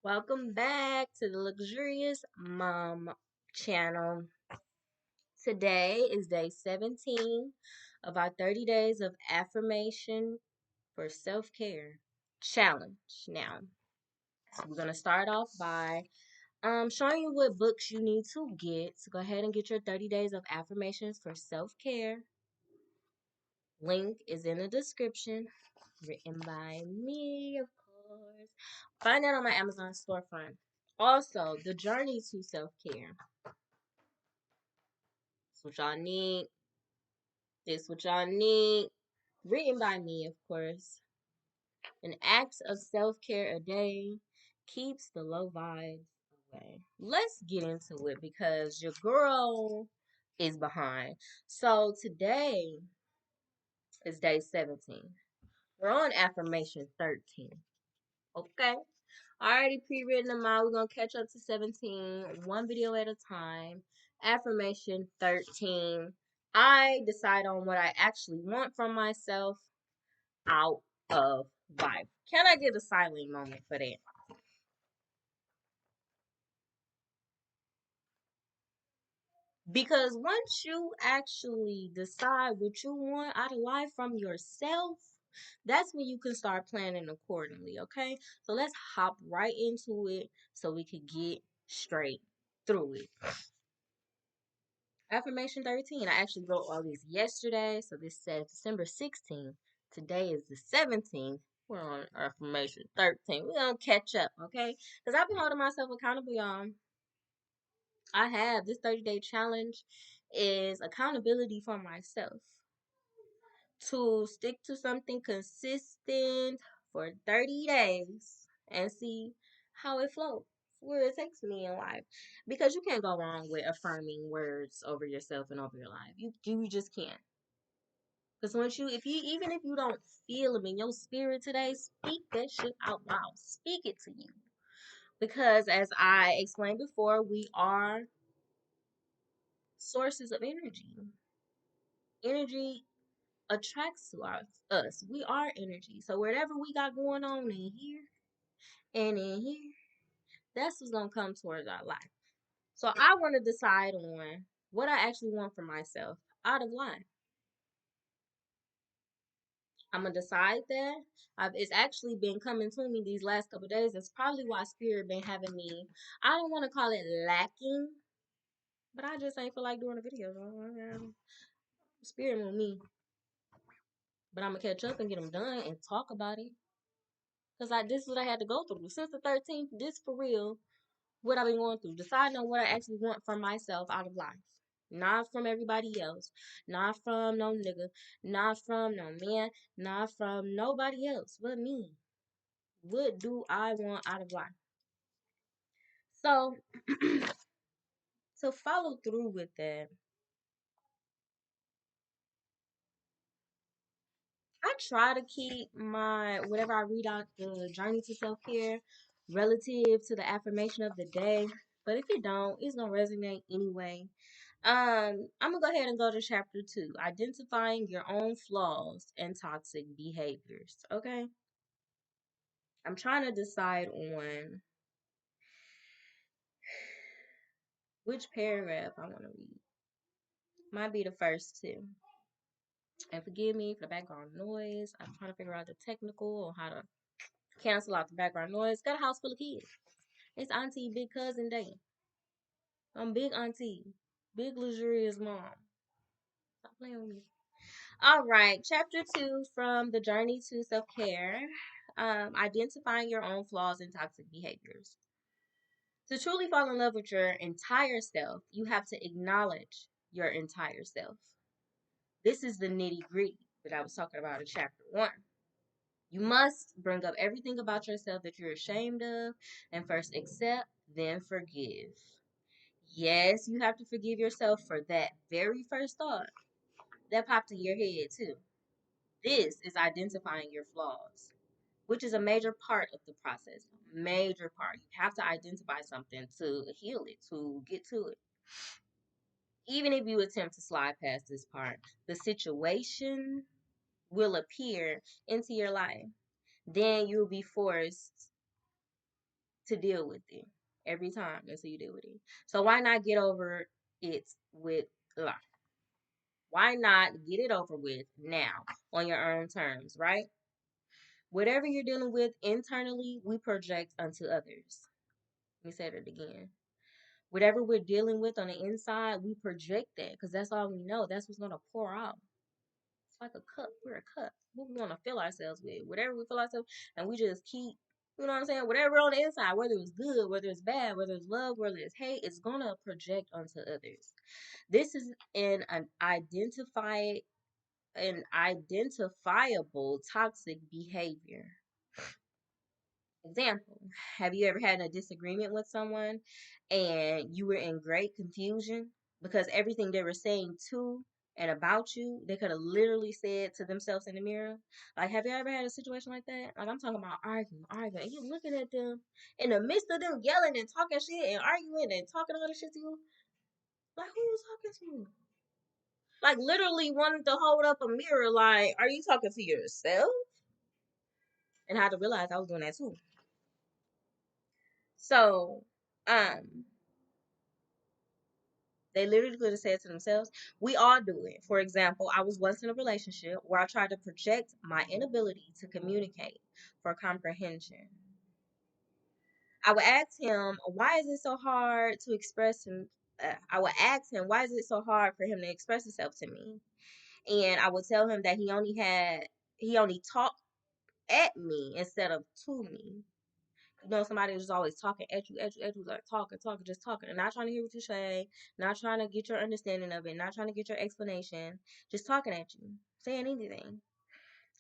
Welcome back to the Luxurious Mom channel. Today is day 17 of our 30 days of affirmation for self-care challenge. Now, we're going to start off by showing you what books you need to get. So go ahead and get your 30 days of affirmations for self-care. Link is in the description. Written by me, of course. Find that on my Amazon storefront. Also, the journey to self-care. That's what y'all need. This what y'all need. Written by me, of course. An act of self-care a day keeps the low vibes away. Let's get into it because your girl is behind. So today is day 17. We're on affirmation 13. Okay? I already pre-written them out. We're going to catch up to 17, one video at a time. Affirmation 13. I decide on what I actually want from myself out of life. Can I get a silent moment for that? Because once you actually decide what you want out of life from yourself, that's when you can start planning accordingly, okay? So let's hop right into it so we could get straight through it. Affirmation 13. I actually wrote all these yesterday. So this says December 16th. Today is the 17th. We're on affirmation 13. We're going to catch up, okay? Because I've been holding myself accountable, y'all. I have. This 30-day challenge is accountability for myself. To stick to something consistent for 30 days and see how it flows, where it takes me in life. Because you can't go wrong with affirming words over yourself and over your life. You just can't. Because once you, even if you don't feel them in your spirit today, speak that shit out loud. Speak it to you. Because as I explained before, we are sources of energy. Energy attracts to us. We are energy. So whatever we got going on in here and in here, that's what's gonna come towards our life. So I want to decide on what I actually want for myself out of life. I'm gonna decide that. It's actually been coming to me these last couple of days. That's probably why Spirit been having me. I don't want to call it lacking, but I just ain't feel like doing a video. Spirit with me, but I'm gonna catch up and get them done and talk about it. Cause this is what I had to go through since the 13th. This for real, what I've been going through. Deciding on what I actually want from myself out of life. Not from everybody else. Not from no nigga. Not from no man. Not from nobody else but me. What do I want out of life? So, to follow through with that, I try to keep my whatever I read out the journey to self care relative to the affirmation of the day. But if it don't, it's gonna resonate anyway. I'm gonna go ahead and go to chapter 2, identifying your own flaws and toxic behaviors. Okay, I'm trying to decide on which paragraph I want to read. Might be the first two. And forgive me for the background noise. I'm trying to figure out the technical or how to cancel out the background noise. Got a house full of kids. It's Auntie Big Cousin Day. I'm Big Auntie, Big Luxurious Mom. Stop playing with me. All right, chapter 2 from the journey to self care. Identifying your own flaws and toxic behaviors. To truly fall in love with your entire self, you have to acknowledge your entire self. This is the nitty gritty that I was talking about in chapter 1. You must bring up everything about yourself that you're ashamed of and first accept, then forgive. Yes, you have to forgive yourself for that very first thought that popped in your head, too. This is identifying your flaws, which is a major part of the process. Major part. You have to identify something to heal it, to get to it. Even if you attempt to slide past this part, the situation will appear into your life. Then you'll be forced to deal with it every time until you deal with it. So why not get over it with life? Why not get it over with now on your own terms, right? Whatever you're dealing with internally, we project onto others. Let me say that again. Whatever we're dealing with on the inside, we project that because that's all we know. That's what's going to pour out. It's like a cup. We're a cup. What we want to fill ourselves with. Whatever we fill ourselves, and we just keep, you know what I'm saying? Whatever on the inside, whether it's good, whether it's bad, whether it's love, whether it's hate, it's going to project onto others. This is an identifiable toxic behavior. Example, have you ever had a disagreement with someone and you were in great confusion because everything they were saying to and about you, they could have literally said to themselves in the mirror? Like, have you ever had a situation like that? Like, I'm talking about arguing, and you looking at them in the midst of them yelling and talking shit and arguing and talking all this shit to you. Like, who you talking to? Like, literally wanted to hold up a mirror, like, are you talking to yourself? And I had to realize I was doing that too. So, um, they literally could have said to themselves, we all do it. For example, I was once in a relationship where I tried to project my inability to communicate for comprehension. I would ask him, why is it so hard to express him? I would ask him, why is it so hard for him to express himself to me? And I would tell him that he only talked at me instead of to me. You know, somebody who's always talking at you, like talking, just talking, and not trying to hear what you say, not trying to get your understanding of it, not trying to get your explanation, just talking at you, saying anything.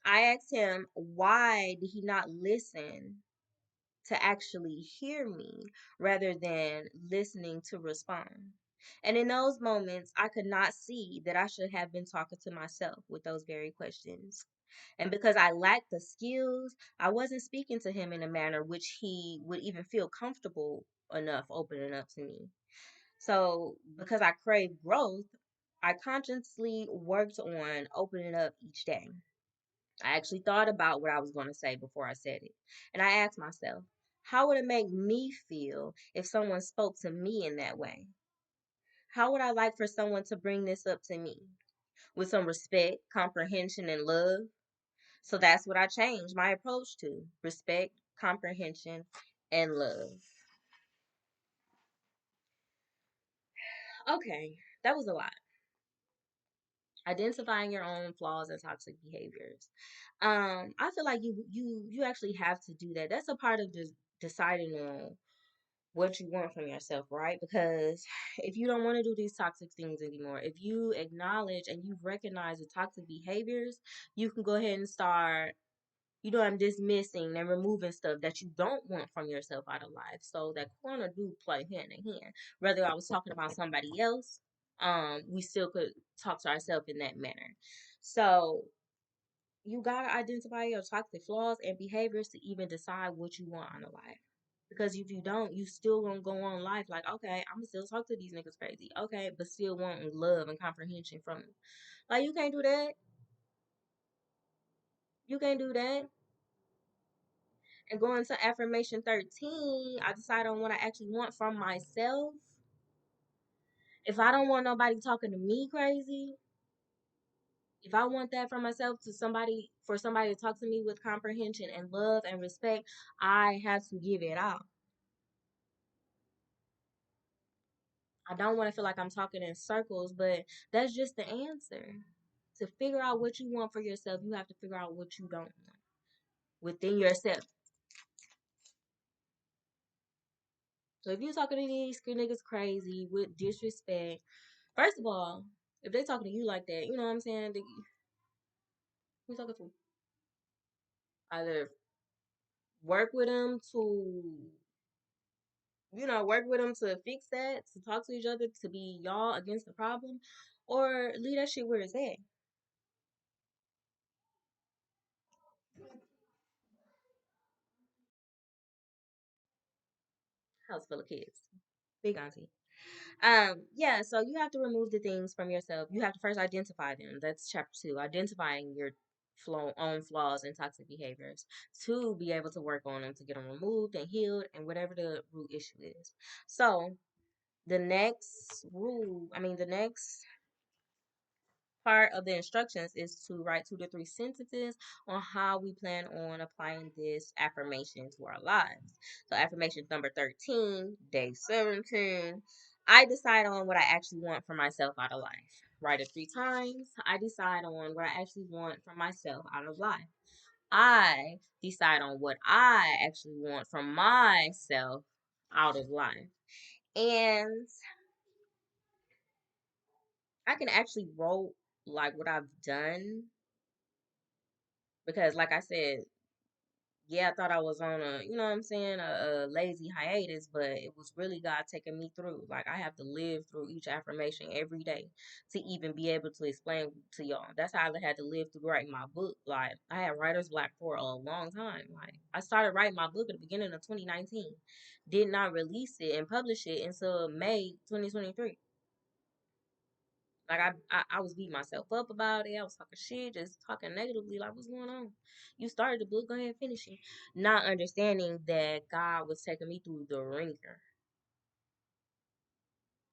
I asked him, why did he not listen to actually hear me rather than listening to respond? And in those moments, I could not see that I should have been talking to myself with those very questions. And because I lacked the skills, I wasn't speaking to him in a manner which he would even feel comfortable enough opening up to me. So, because I craved growth, I consciously worked on opening up each day. I actually thought about what I was going to say before I said it. And I asked myself, how would it make me feel if someone spoke to me in that way? How would I like for someone to bring this up to me? With some respect, comprehension, and love? So that's what I changed my approach to: respect, comprehension, and love. Okay, that was a lot. Identifying your own flaws and toxic behaviors. I feel like you actually have to do that. That's a part of deciding on what you want from yourself, right? Because if you don't want to do these toxic things anymore, if you acknowledge and you recognize the toxic behaviors, you can go ahead and start, I'm dismissing and removing stuff that you don't want from yourself out of life. So that corner do play hand in hand. Whether I was talking about somebody else, we still could talk to ourselves in that manner. So you gotta identify your toxic flaws and behaviors to even decide what you want out of life. Because if you don't, you still gonna go on life like, okay, I'm gonna still talk to these niggas crazy. Okay, but still wanting love and comprehension from them. Like, you can't do that. You can't do that. And going to affirmation 13, I decide on what I actually want from myself. If I don't want nobody talking to me crazy, if I want that for myself, for somebody to talk to me with comprehension and love and respect, I have to give it out. I don't want to feel like I'm talking in circles, but that's just the answer. To figure out what you want for yourself, you have to figure out what you don't want within yourself. So if you're talking to these niggas crazy with disrespect, first of all, if they talking to you like that, you know what I'm saying? Who talking to? Either work with them to, work with them to fix that, to talk to each other, to be y'all against the problem, or leave that shit where it's at. House full of kids. Big auntie. Yeah, so you have to remove the things from yourself. You have to first identify them. That's chapter 2, identifying your own flaws and toxic behaviors to be able to work on them to get them removed and healed and whatever the root issue is. So the next part of the instructions is to write 2 to 3 sentences on how we plan on applying this affirmation to our lives. So affirmation number 13, day 17. I decide on what I actually want for myself out of life. Write it 3 times. I decide on what I actually want for myself out of life. I decide on what I actually want from myself out of life. And I can actually wrote like what I've done because like I said, yeah, I thought I was on a, you know what I'm saying, a lazy hiatus, but it was really God taking me through. Like I have to live through each affirmation every day to even be able to explain to y'all. That's how I had to live through writing my book. Like I had writer's block for a long time. Like I started writing my book at the beginning of 2019, did not release it and publish it until May 2023. Like I was beating myself up about it. I was talking shit, just talking negatively. Like, what's going on? You started the book, go ahead and finish it. Not understanding that God was taking me through the ringer,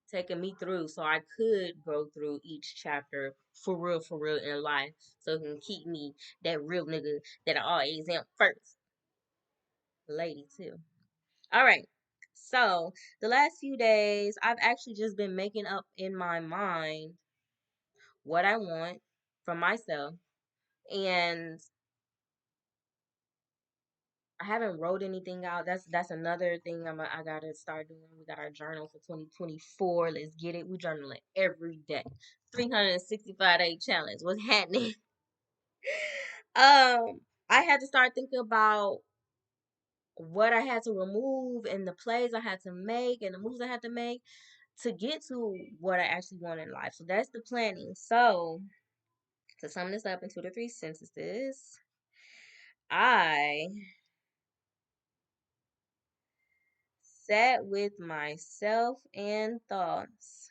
taking me through so I could go through each chapter for real in life, so it can keep me that real nigga that I always am first, lady too. All right. So the last few days, I've actually just been making up in my mind what I want from myself. And I haven't wrote anything out. That's another thing I gotta start doing. We got our journal for 2024. Let's get it. We journaling every day. 365-day challenge. What's happening? I had to start thinking about what I had to remove and the plays I had to make and the moves I had to make to get to what I actually want in life. So that's the planning. So to sum this up in 2 to 3 sentences, I sat with myself and thoughts,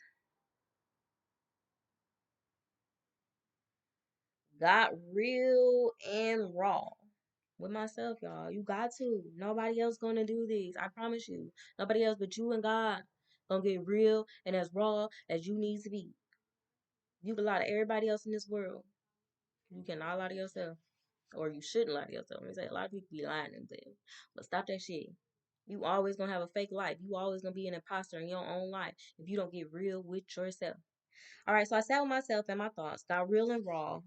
got real and raw with myself, y'all. You got to. Nobody else gonna do this. I promise you. Nobody else but you and God gonna get real and as raw as you need to be. You can lie to everybody else in this world. You cannot lie to yourself. Or you shouldn't lie to yourself. Let me say a lot of people be lying to themselves. But stop that shit. You always gonna have a fake life. You always gonna be an imposter in your own life if you don't get real with yourself. All right, so I sat with myself and my thoughts, got real and raw,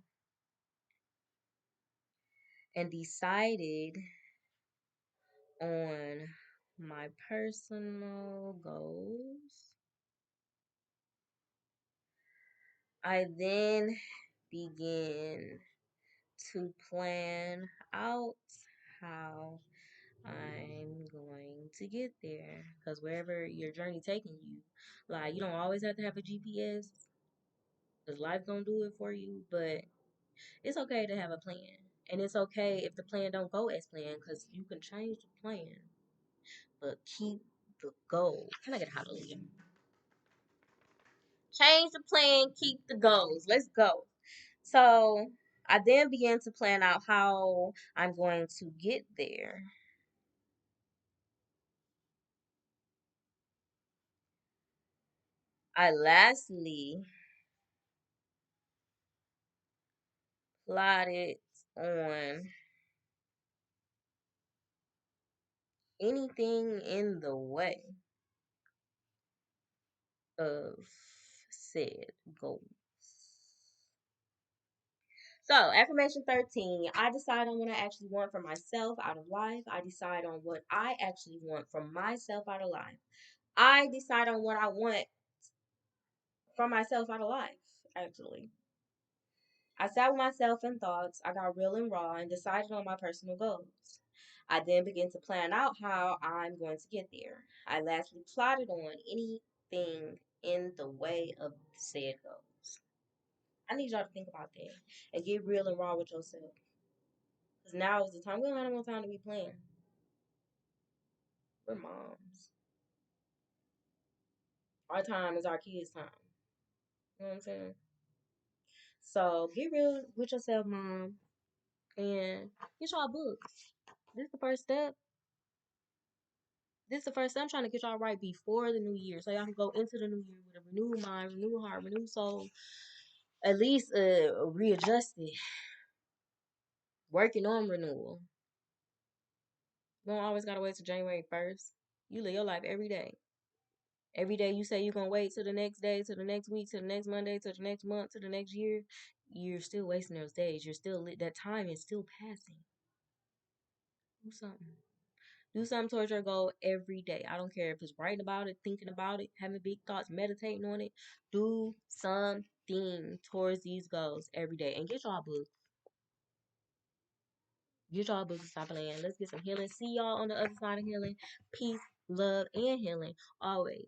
and decided on my personal goals. I then began to plan out how I'm going to get there. Because wherever your journey taking you, like you don't always have to have a GPS. Because life gonna do it for you, but it's okay to have a plan. And it's okay if the plan don't go as planned because you can change the plan, but keep the goal. Can I get a hallelujah? Change the plan, keep the goals. Let's go. So I then began to plan out how I'm going to get there. I lastly plotted on anything in the way of said goals. So, affirmation 13, I decide on what I actually want for myself out of life. I decide on what I actually want from myself out of life. I decide on what I want from myself out of life, actually. I sat with myself in thoughts. I got real and raw and decided on my personal goals. I then began to plan out how I'm going to get there. I lastly plotted on anything in the way of said goals. I need y'all to think about that and get real and raw with yourself. Because now is the time. We don't have no more time to be playing. We're moms. Our time is our kids' time. You know what I'm saying? So get real with yourself, mom. And get y'all books. This is the first step. This is the first step. I'm trying to get y'all right before the new year, so y'all can go into the new year with a renewed mind, renewed heart, renewed soul. At least readjusted, working on renewal. You don't always gotta wait till January 1st. You live your life every day. Every day you say you're gonna wait till the next day, till the next week, till the next Monday, till the next month, till the next year. You're still wasting those days. You're still that time is still passing. Do something. Do something towards your goal every day. I don't care if it's writing about it, thinking about it, having big thoughts, meditating on it. Do something towards these goals every day. And get y'all books. Get y'all books and stop playing. Let's get some healing. See y'all on the other side of healing. Peace, love, and healing always.